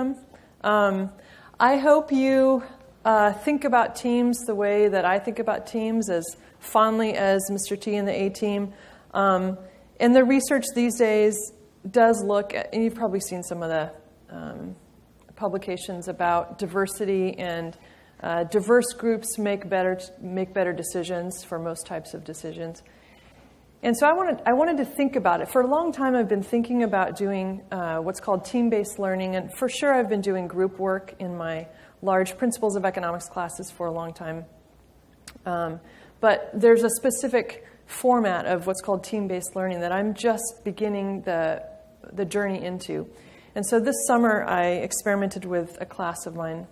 system. I hope you think about teams the way that I think about teams, as fondly as Mr. T and the A-team. And the research these days does look at, and you've probably seen some of the publications about diversity, and diverse groups make better decisions for most types of decisions. And so I wanted to think about it. For a long time, I've been thinking about doing what's called team-based learning. And for sure, I've been doing group work in my large Principles of Economics classes for a long time. But there's a specific format of what's called team-based learning that I'm just beginning the journey into. And so this summer, I experimented with a class of mine.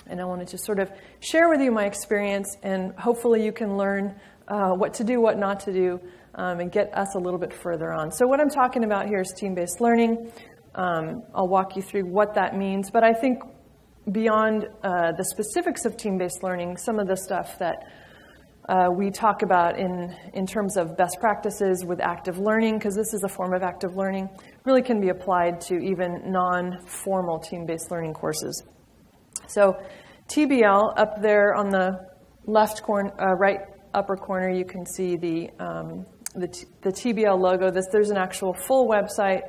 And I wanted to sort of share with you my experience, and hopefully you can learn what to do, what not to do, and get us a little bit further on. So what I'm talking about here is team-based learning. I'll walk you through what that means. But I think beyond the specifics of team-based learning, some of the stuff that we talk about in terms of best practices with active learning, because this is a form of active learning, really can be applied to even non-formal team-based learning courses. So TBL, up there on the left corner, right upper corner, you can see the TBL logo. There's an actual full website,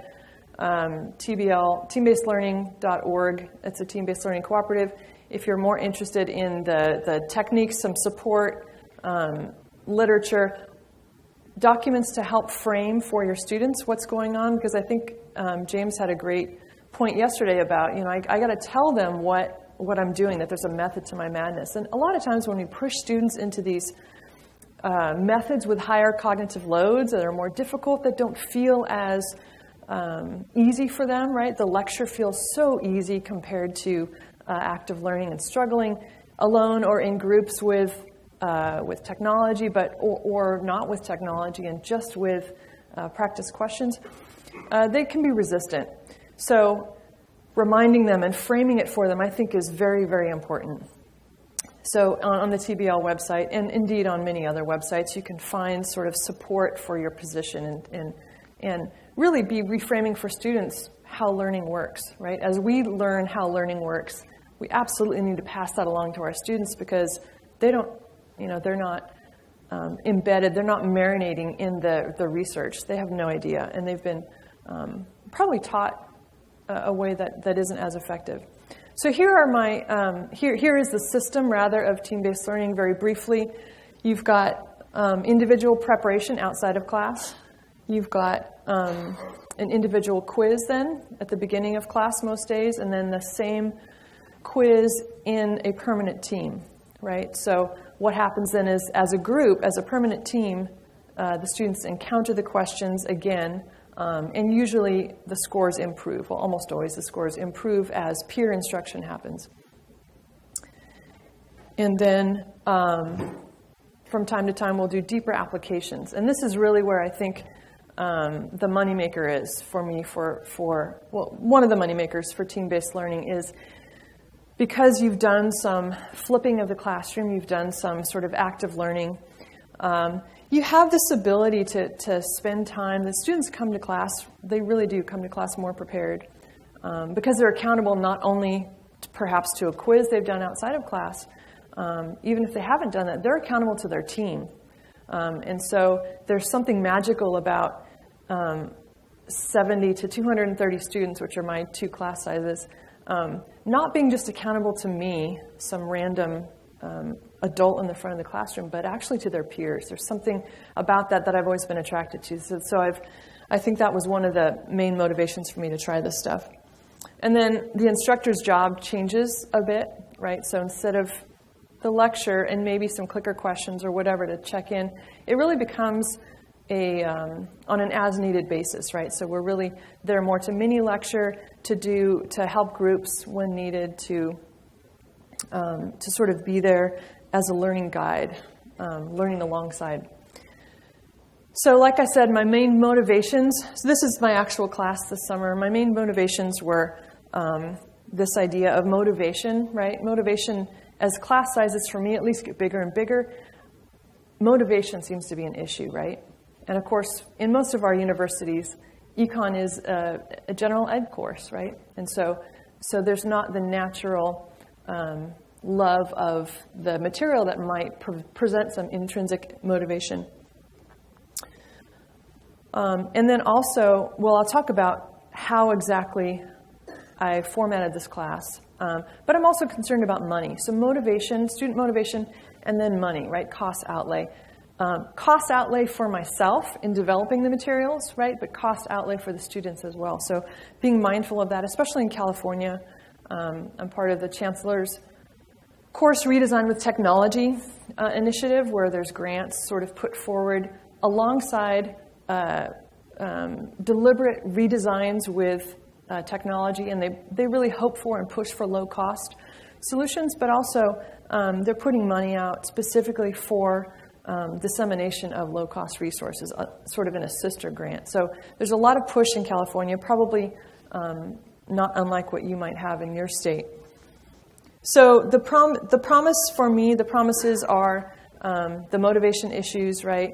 TBL, teambasedlearning.org. It's a team-based learning cooperative. If you're more interested in the techniques, some support, literature, documents to help frame for your students what's going on, because I think James had a great point yesterday about, I got to tell them what I'm doing, that there's a method to my madness. And a lot of times when we push students into these methods with higher cognitive loads that are more difficult, that don't feel as easy for them, right? The lecture feels so easy compared to active learning, and struggling alone or in groups with technology, or not with technology, and just with practice questions, they can be resistant. So reminding them and framing it for them, I think, is very, very important. So on the TBL website, and indeed on many other websites, you can find sort of support for your position, and really be reframing for students how learning works, right? As we learn how learning works, we absolutely need to pass that along to our students, because they don't, they're not embedded, they're not marinating in the research. They have no idea, and they've been probably taught a way that isn't as effective. So here are my, here is the system, rather, of team-based learning. Very briefly, you've got individual preparation outside of class. You've got an individual quiz then at the beginning of class most days, and then the same quiz in a permanent team, right? So what happens then is, as a group, as a permanent team, the students encounter the questions again, and usually the scores improve. Well, almost always the scores improve as peer instruction happens. And then from time to time, we'll do deeper applications. And this is really where I think the moneymaker is for me one of the moneymakers for team-based learning is, because you've done some flipping of the classroom, you've done some sort of active learning, you have this ability to spend time. The students come to class, they really do come to class more prepared, because they're accountable not only perhaps to a quiz they've done outside of class, even if they haven't done that, they're accountable to their team. And so there's something magical about 70 to 230 students, which are my two class sizes, not being just accountable to me, some random adult in the front of the classroom, but actually to their peers. There's something about that I've always been attracted to. So I think that was one of the main motivations for me to try this stuff. And then the instructor's job changes a bit, right? So instead of the lecture and maybe some clicker questions or whatever to check in, it really becomes on an as-needed basis, right? So we're really there more to mini lecture, to help groups when needed, to sort of be there as a learning guide, learning alongside. So like I said, my main motivations, so this is my actual class this summer, my main motivations were this idea of motivation, right? Motivation, as class sizes for me at least get bigger and bigger, motivation seems to be an issue, right? And of course, in most of our universities, econ is a general ed course, right? And so So there's not the natural love of the material that might present some intrinsic motivation. And then also, well, I'll talk about how exactly I formatted this class. But I'm also concerned about money. So motivation, student motivation, and then money, right? Cost outlay. Cost outlay for myself in developing the materials, right? But cost outlay for the students as well. So being mindful of that, especially in California. I'm part of the Chancellor's Course Redesign with Technology initiative, where there's grants sort of put forward alongside deliberate redesigns with technology, and they really hope for and push for low-cost solutions, but also they're putting money out specifically for dissemination of low-cost resources, sort of in a sister grant. So there's a lot of push in California, probably not unlike what you might have in your state. So the promise for me, the promises are the motivation issues, right?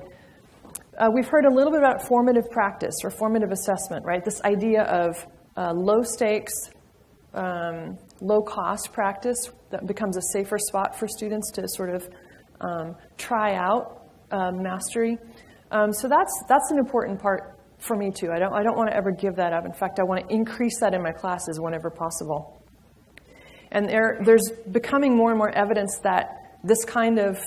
We've heard a little bit about formative practice or formative assessment, right? This idea of low stakes, low cost practice that becomes a safer spot for students to sort of try out mastery. So that's an important part for me too. I don't want to ever give that up. In fact, I want to increase that in my classes whenever possible. And there's becoming more and more evidence that this kind of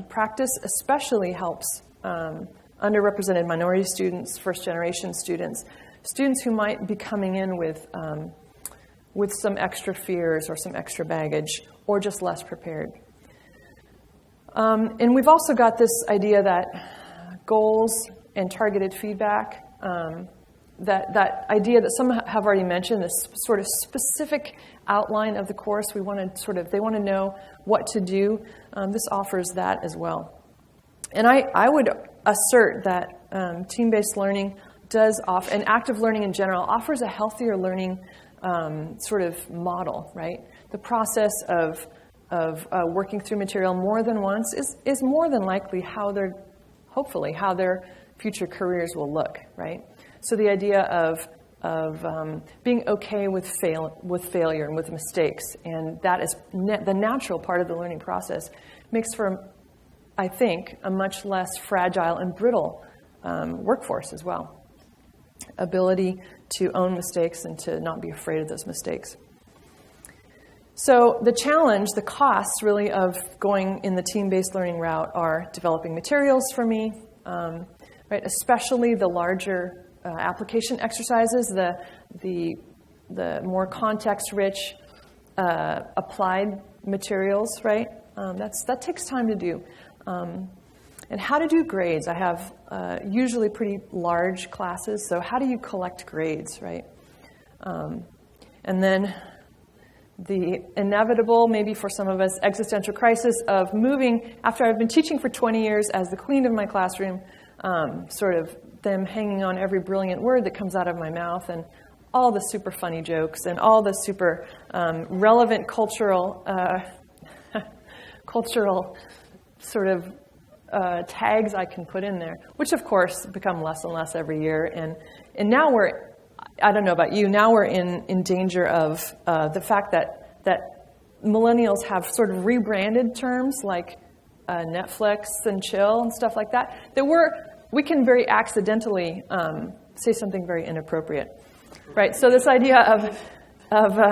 practice especially helps underrepresented minority students, first-generation students, students who might be coming in with some extra fears or some extra baggage or just less prepared. And we've also got this idea that goals and targeted feedback, that idea that some have already mentioned, this sort of specific outline of the course. They want to know what to do. This offers that as well. And I would assert that team-based learning does offer, and active learning in general, offers a healthier learning sort of model, right? The process of working through material more than once is more than likely hopefully how their future careers will look, right? So the idea of being okay with failure and with mistakes, and that is the natural part of the learning process, makes for, I think, a much less fragile and brittle workforce as well. Ability to own mistakes and to not be afraid of those mistakes. So the challenge, the costs really of going in the team-based learning route are developing materials for me, right? Especially the larger application exercises, the more context-rich applied materials, right? That takes time to do. And how to do grades. I have usually pretty large classes, so how do you collect grades, right? And then the inevitable, maybe for some of us, existential crisis of moving, after I've been teaching for 20 years as the queen of my classroom, sort of them hanging on every brilliant word that comes out of my mouth, and all the super funny jokes, and all the super relevant cultural sort of tags I can put in there, which of course become less and less every year. And now I don't know about you, now we're in danger of the fact that millennials have sort of rebranded terms like Netflix and chill and stuff like that, we can very accidentally say something very inappropriate, right? So this idea of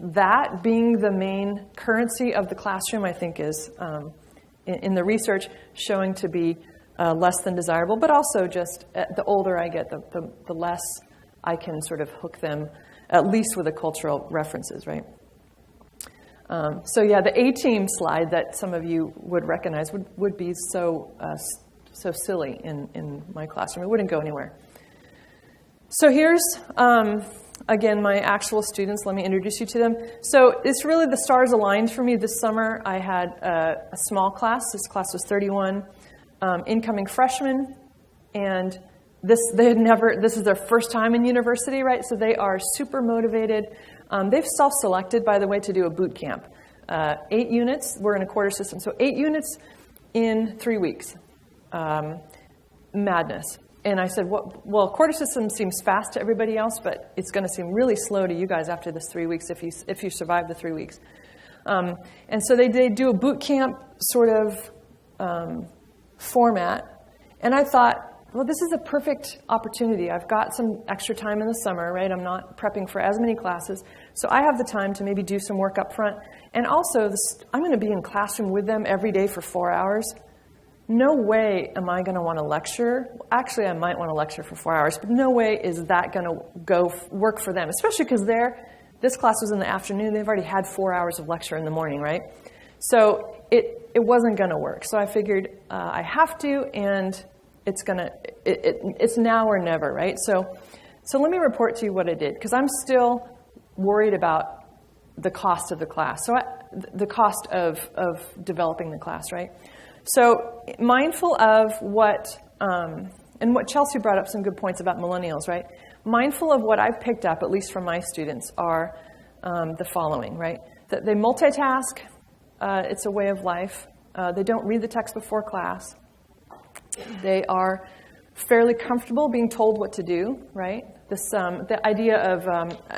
that being the main currency of the classroom, I think is, in the research, showing to be less than desirable, but also just the older I get, the less I can sort of hook them, at least with the cultural references, right? So yeah, the A-team slide that some of you would recognize would be so silly in my classroom. It wouldn't go anywhere. So here's, again, my actual students. Let me introduce you to them. So it's really the stars aligned for me this summer. I had a small class. This class was 31 incoming freshmen, and this is their first time in university, right? So they are super motivated. They've self-selected, by the way, to do a boot camp. 8 units. We're in a quarter system, so 8 units in 3 weeks. Madness. And I said, well, quarter system seems fast to everybody else, but it's going to seem really slow to you guys after this 3 weeks if you survive the 3 weeks. And so they do a boot camp sort of format. And I thought, well, this is a perfect opportunity. I've got some extra time in the summer, right? I'm not prepping for as many classes. So I have the time to maybe do some work up front. And also, I'm going to be in classroom with them every day for 4 hours. No way am I going to want to lecture. Actually, I might want to lecture for 4 hours, but no way is that going to go work for them, especially because this class was in the afternoon. They've already had 4 hours of lecture in the morning, right? So it wasn't going to work. So I figured I have to, and it's now or never, right? So let me report to you what I did, because I'm still worried about the cost of the class. So the cost of developing the class, right? So mindful of what, and what Chelsea brought up some good points about millennials, right? Mindful of what I've picked up, at least from my students, are the following, right? That they multitask. It's a way of life. They don't read the text before class. They are fairly comfortable being told what to do, right? The idea of,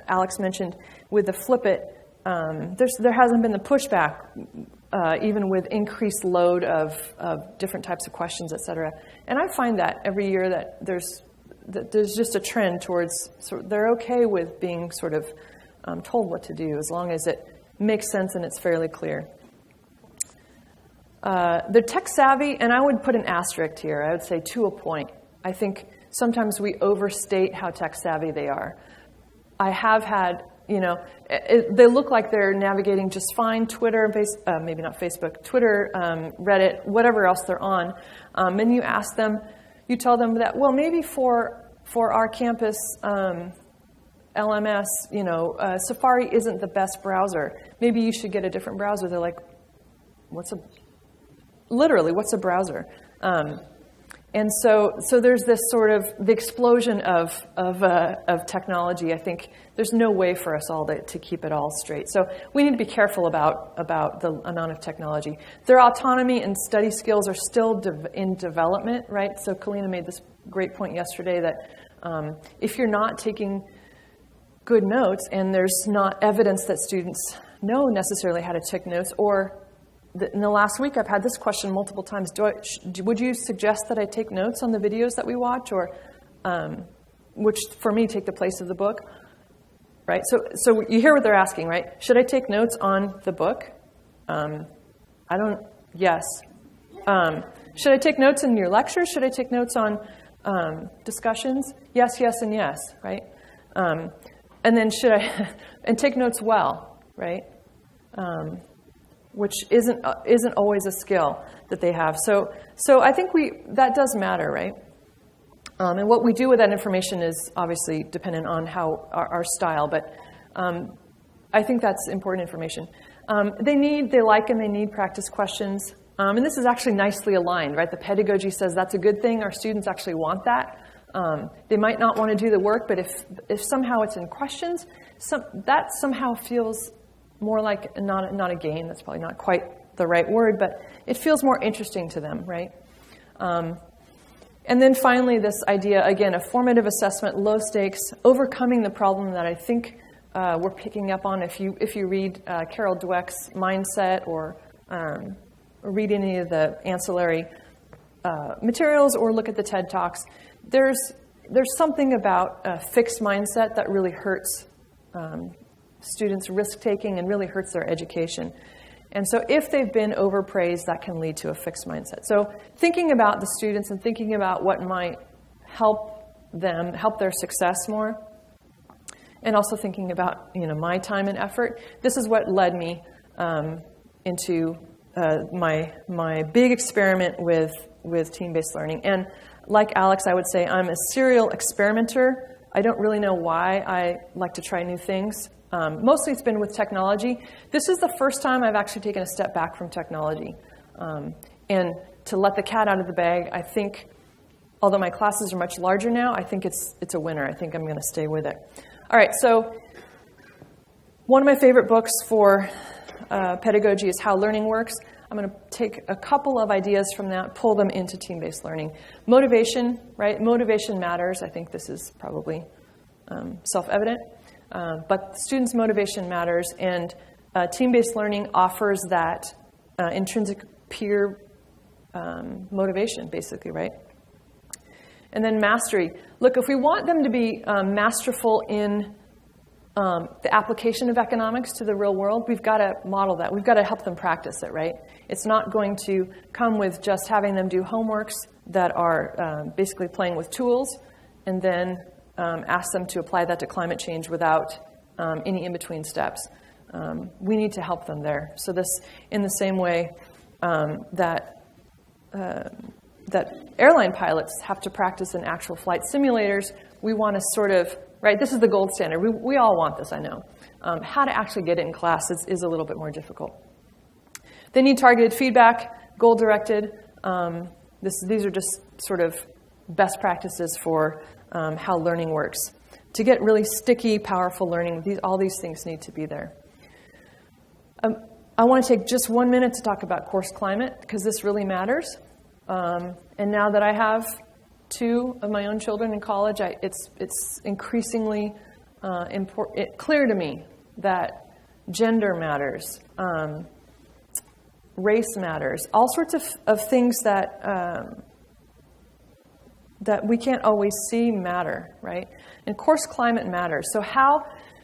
Alex mentioned, with the flip it, there hasn't been the pushback, even with increased load of different types of questions, et cetera. And I find that every year that there's just a trend towards, they're okay with being sort of told what to do, as long as it makes sense and it's fairly clear. They're tech savvy, and I would put an asterisk here. I would say to a point. I think sometimes we overstate how tech savvy they are. I have had, they look like they're navigating just fine. Twitter, maybe not Facebook, Twitter, Reddit, whatever else they're on. And you ask them, you tell them that, well, maybe for our campus LMS, Safari isn't the best browser. Maybe you should get a different browser. They're like, what's a browser? And so there's this sort of the explosion of technology. I think there's no way for us all to keep it all straight. So we need to be careful about the amount of technology. Their autonomy and study skills are still in development, right? So Kalina made this great point yesterday that if you're not taking good notes and there's not evidence that students know necessarily how to take notes, or in the last week, I've had this question multiple times. Would you suggest that I take notes on the videos that we watch, or which, for me, take the place of the book? Right? So you hear what they're asking, right? Should I take notes on the book? Yes. Should I take notes in your lectures? Should I take notes on discussions? Yes, yes, and yes, right? And then and take notes well, right? Which isn't always a skill that they have. So I think that does matter, right? And what we do with that information is obviously dependent on how our style, but I think that's important information. They like and they need practice questions. And this is actually nicely aligned, right? The pedagogy says that's a good thing. Our students actually want that. They might not want to do the work, but if somehow it's in questions, that somehow feels more like not a game. That's probably not quite the right word, but it feels more interesting to them, right? And then finally, this idea, again, of formative assessment, low stakes, overcoming the problem that I think we're picking up on if you read Carol Dweck's Mindset or read any of the ancillary materials or look at the TED Talks. There's something about a fixed mindset that really hurts students' risk-taking and really hurts their education. And so if they've been overpraised, that can lead to a fixed mindset. So thinking about the students and thinking about what might help their success more, and also thinking about my time and effort, this is what led me into my big experiment with team-based learning. And like Alex, I would say I'm a serial experimenter. I don't really know why I like to try new things. Mostly it's been with technology. This is the first time I've actually taken a step back from technology. And to let the cat out of the bag, I think, although my classes are much larger now, I think it's a winner. I think I'm going to stay with it. All right, so one of my favorite books for pedagogy is how learning works. I'm going to take a couple of ideas from that, pull them into team-based learning. Motivation, right? Motivation matters. I think this is probably self-evident. But students' motivation matters, and team-based learning offers that intrinsic peer motivation, basically, right? And then mastery. Look, if we want them to be masterful in the application of economics to the real world, we've got to model that. We've got to help them practice it, right? It's not going to come with just having them do homeworks that are basically playing with tools and then ask them to apply that to climate change without any in-between steps. We need to help them there. So this, in the same way that airline pilots have to practice in actual flight simulators, we want to sort of, right, this is the gold standard. We all want this, I know. How to actually get it in class is a little bit more difficult. They need targeted feedback, goal-directed. These are just sort of best practices for how learning works. To get really sticky, powerful learning, all these things need to be there. I want to take just 1 minute to talk about course climate, because this really matters. And now that I have 2 of my own children in college, it's increasingly clear to me that gender matters, race matters, all sorts of things that we can't always see matter, right? And course climate matters.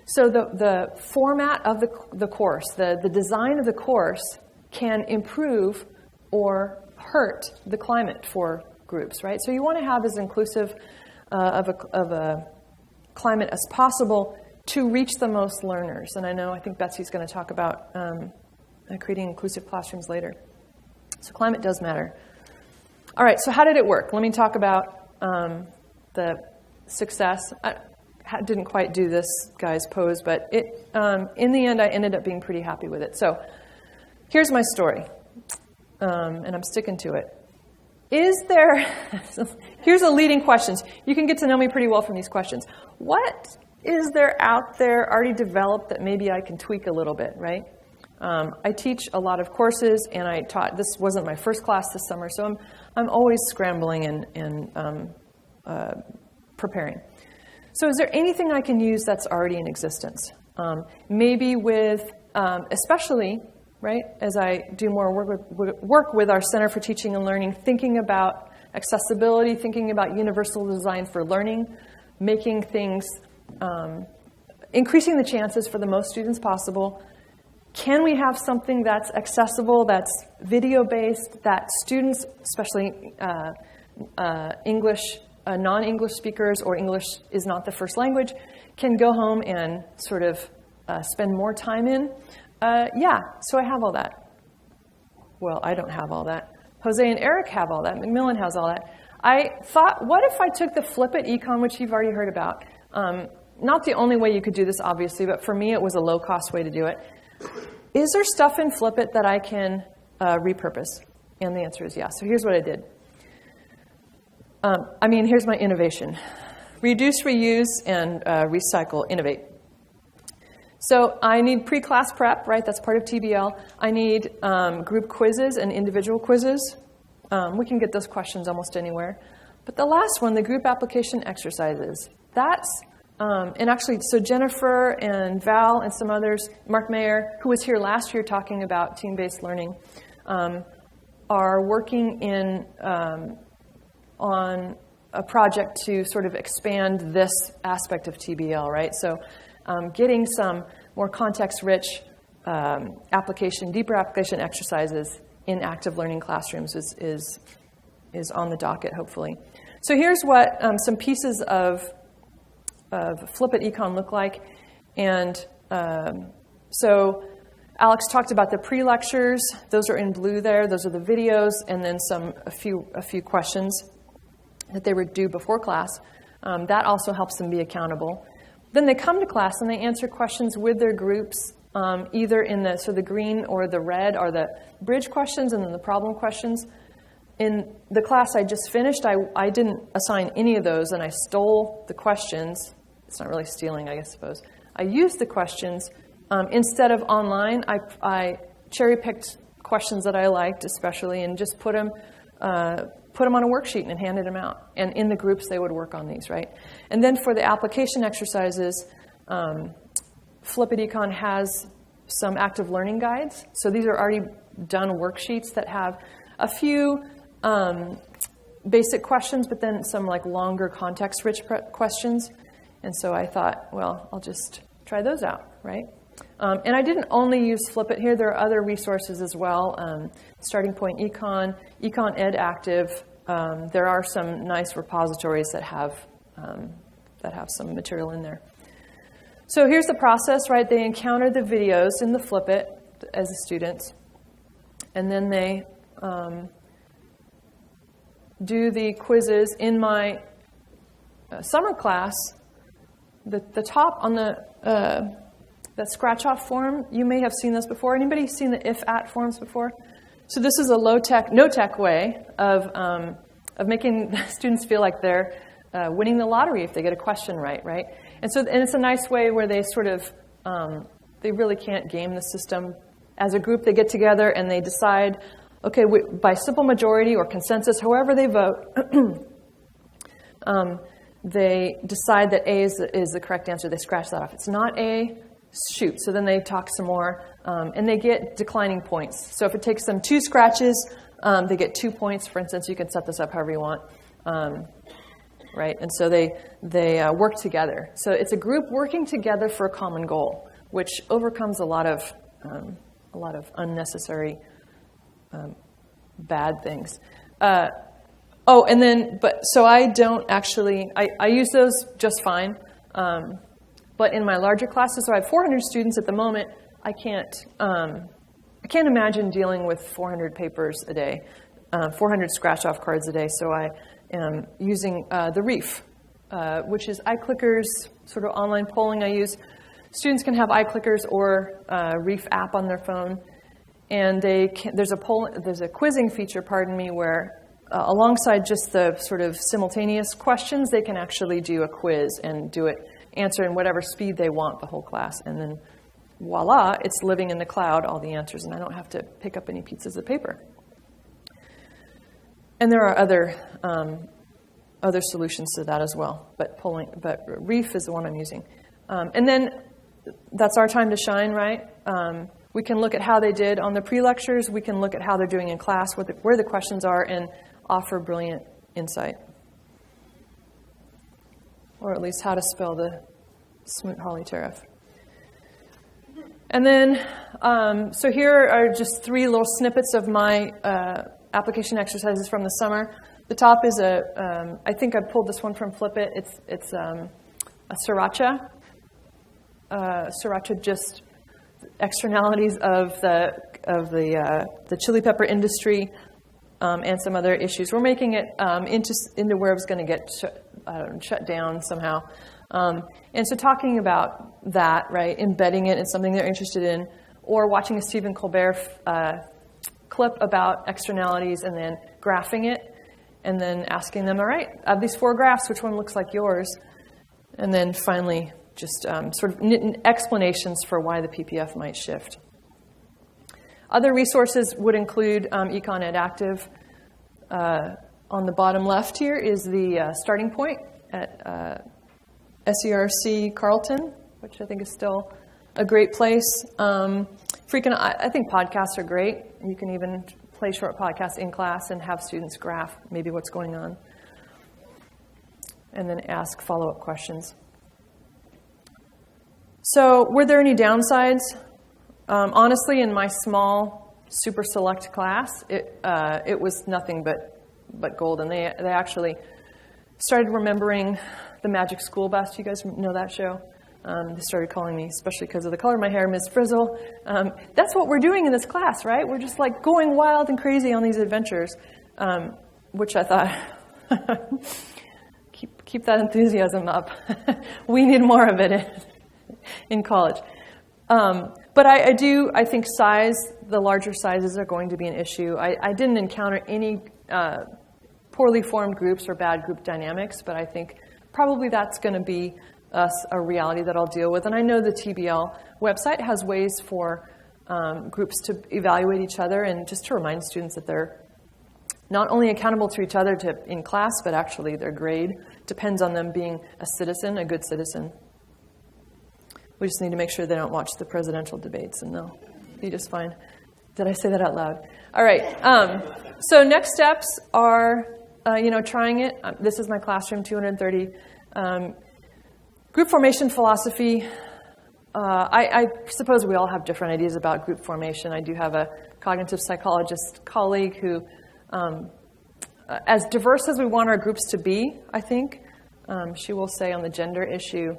So the format of the course, the design of the course can improve or hurt the climate for groups, right? So you want to have as inclusive of a climate as possible to reach the most learners. And I think Betsy's going to talk about creating inclusive classrooms later. So climate does matter. All right, so how did it work? Let me talk about the success. I didn't quite do this guy's pose, but in the end, I ended up being pretty happy with it. So here's my story, and I'm sticking to it. Here's a leading question. You can get to know me pretty well from these questions. What is there out there already developed that maybe I can tweak a little bit, right? I teach a lot of courses, and I taught, this wasn't my first class this summer, so I'm always scrambling and preparing. So is there anything I can use that's already in existence? Maybe with, especially, right, as I do more work with our Center for Teaching and Learning, thinking about accessibility, thinking about universal design for learning, making things, increasing the chances for the most students possible. Can we have something that's accessible, that's video-based, that students, especially English, non-English speakers, or English is not the first language, can go home and sort of spend more time in? Yeah, so I have all that. Well, I don't have all that. Jose and Eric have all that. Macmillan has all that. I thought, what if I took the Flip It econ, which you've already heard about? Not the only way you could do this, obviously, but for me it was a low-cost way to do it. Is there stuff in Flip It that I can repurpose? And the answer is yes. So here's what I did. Here's my innovation. Reduce, reuse, and recycle, innovate. So I need pre-class prep, right? That's part of TBL. I need group quizzes and individual quizzes. We can get those questions almost anywhere. But the last one, the group application exercises, that's, and actually, so Jennifer and Val and some others, Mark Mayer, who was here last year talking about team-based learning, are working on a project to sort of expand this aspect of TBL, right? So getting some more context-rich deeper application exercises in active learning classrooms is on the docket, hopefully. So here's what some pieces of Flip It econ look like. And so Alex talked about the pre-lectures. Those are in blue there. Those are the videos, and then a few questions that they would do before class. That also helps them be accountable. Then they come to class and they answer questions with their groups, either in the green or the red are the bridge questions and then the problem questions. In the class I just finished, I didn't assign any of those, and I stole the questions. It's not really stealing, I suppose. I used the questions instead of online, I cherry-picked questions that I liked especially and just put them on a worksheet and handed them out. And in the groups, they would work on these, right? And then for the application exercises, Flip-It-Econ has some active learning guides. So these are already done worksheets that have a few basic questions, but then some like longer context-rich questions. And so I thought, well, I'll just try those out, right? And I didn't only use Flip-It here. There are other resources as well. Starting Point Econ, Econ Ed Active. There are some nice repositories that have some material in there. So here's the process, right? They encounter the videos in the Flip-It as a student, and then they do the quizzes. In my summer class, the top on that scratch-off form, you may have seen this before. Anybody seen the if-at forms before? So this is a low-tech, no-tech way of making students feel like they're winning the lottery if they get a question right? And it's a nice way where they sort of, they really can't game the system. As a group, they get together and they decide, okay, by simple majority or consensus, however they vote, they decide that A is the correct answer. They scratch that off. It's not A, shoot. So then they talk some more, and they get declining points. So if it takes them 2 scratches, they get 2 points. For instance, you can set this up however you want, right? And so they work together. So it's a group working together for a common goal, which overcomes a lot of unnecessary bad things. So I don't actually, I use those just fine. But in my larger classes, so I have 400 students at the moment, I can't imagine dealing with 400 papers a day, 400 scratch-off cards a day. So I am using the Reef, which is iClicker's sort of online polling I use. Students can have iClickers or Reef app on their phone, and there's a quizzing feature, where alongside just the sort of simultaneous questions, they can actually do a quiz and answer in whatever speed they want the whole class. And then voila, it's living in the cloud, all the answers, and I don't have to pick up any pieces of paper. And there are other solutions to that as well, but Reef is the one I'm using. And then that's our time to shine, right? We can look at how they did on the pre-lectures. We can look at how they're doing in class, where the questions are, and offer brilliant insight. Or at least how to spell the Smoot-Hawley tariff. And then, so here are just 3 little snippets of my application exercises from the summer. The top is I think I pulled this one from Flip-It. It's a sriracha. Sriracha, just externalities of the chili pepper industry and some other issues. We're making it into where it's going to get shut down somehow. And so talking about that, right, embedding it in something they're interested in, or watching a Stephen Colbert clip about externalities and then graphing it, and then asking them, all right, of these 4 graphs, which one looks like yours? And then finally, just sort of explanations for why the PPF might shift. Other resources would include Econ Ed Active. On the bottom left here is the starting point at SERC Carleton, which I think is still a great place. I think podcasts are great. You can even play short podcasts in class and have students graph maybe what's going on, and then ask follow-up questions. So were there any downsides? Honestly, in my small, super select class, it was nothing but gold. And they actually started remembering the Magic School Bus. You guys know that show? They started calling me, especially because of the color of my hair, Ms. Frizzle. That's what we're doing in this class, right? We're just like going wild and crazy on these adventures, which I thought, keep that enthusiasm up. We need more of it in college. But I think the larger sizes are going to be an issue. I didn't encounter any poorly formed groups or bad group dynamics, but I think probably that's going to be a reality that I'll deal with. And I know the TBL website has ways for groups to evaluate each other and just to remind students that they're not only accountable to each other in class, but actually their grade depends on them being a citizen, a good citizen. We just need to make sure they don't watch the presidential debates, and they'll be just fine. Did I say that out loud? All right. So next steps are, trying it. This is my classroom, 230. Group formation philosophy. I suppose we all have different ideas about group formation. I do have a cognitive psychologist colleague who, as diverse as we want our groups to be, I think, she will say on the gender issue,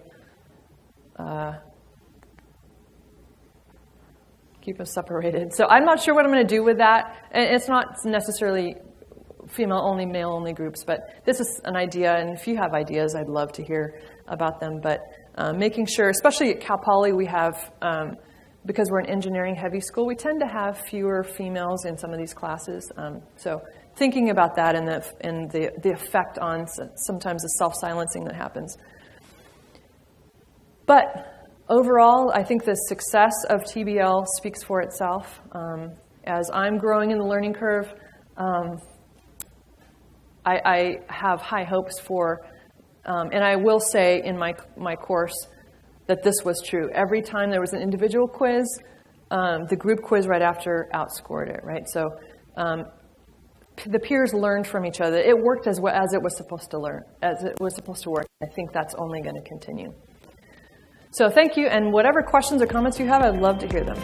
keep them separated. So I'm not sure what I'm going to do with that. And it's not necessarily female-only, male-only groups, but this is an idea, and if you have ideas, I'd love to hear about them. But making sure, especially at Cal Poly, we have, because we're an engineering-heavy school, we tend to have fewer females in some of these classes. So thinking about that and the effect on sometimes the self-silencing that happens. But overall, I think the success of TBL speaks for itself. As I'm growing in the learning curve, I have high hopes for, and I will say in my course that this was true. Every time there was an individual quiz, the group quiz right after outscored it, right? So the peers learned from each other. It worked as it was supposed to work. I think that's only going to continue. So thank you, and whatever questions or comments you have, I'd love to hear them.